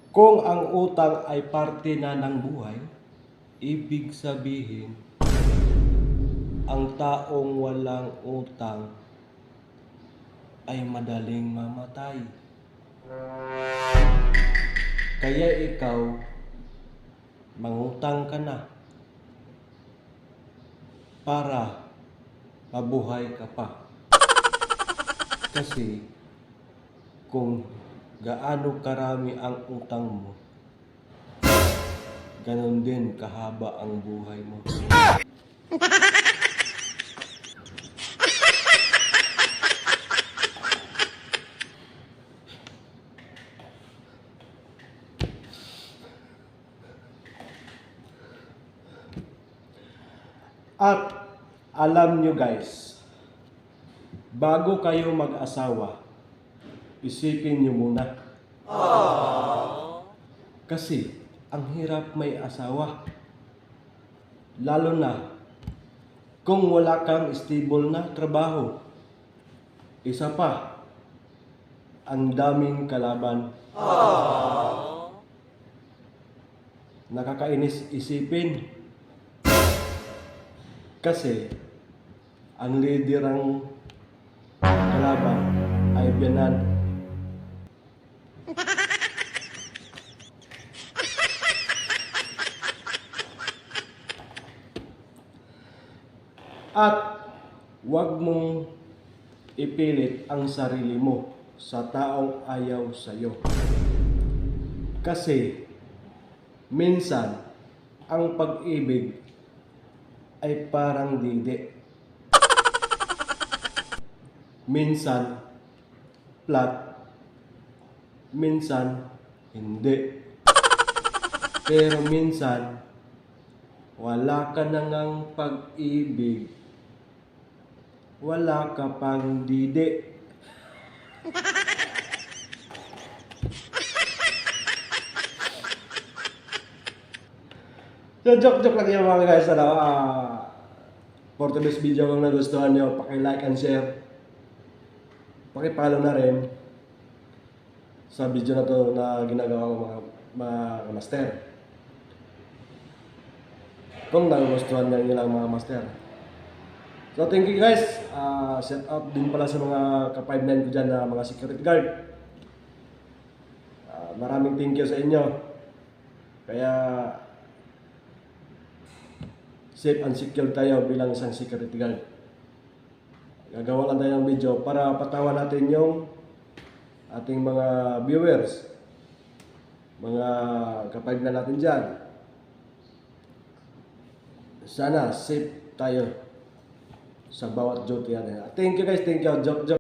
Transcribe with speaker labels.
Speaker 1: Kung ang utang ay parte na ng buhay, ibig sabihin, ang taong walang utang ay madaling mamatay. Kaya ikaw, mangutang ka na para mabuhay ka pa. Kasi kung gaano karami ang utang mo, ganon din kahaba ang buhay mo. At alam nyo guys, bago kayo mag-asawa, isipin nyo muna. Kasi ang hirap may asawa. Lalo na kung wala kang stable na trabaho. Isa pa, ang daming kalaban. Nakakainis isipin. Kasi ang leader ng kalaban ay biyanan. At huwag mong ipilit ang sarili mo sa taong ayaw sa'yo. Kasi minsan ang pag-ibig ay parang didi. Minsan flat, minsan hindi. Pero minsan wala ka na ngang pag-ibig, wala ka pang didi. So, joke lang yan mga guys. For today's video, kung nagustuhan nyo, paki-like and share. Paki-follow na rin sa video na to na ginagawa ko mga master. Kung nagustuhan nyo lang mga master. So thank you guys. Shout out din pala sa mga ka-5'9 ko dyan na mga security guard. Maraming thank you sa inyo. Kaya safe and secure tayo bilang isang security guard. Gagawa lang tayo ng video para patawa natin yung ating mga viewers, mga kapag na natin dyan. Sana safe tayo sa bawat duty natin. Thank you guys, thank you. Joke.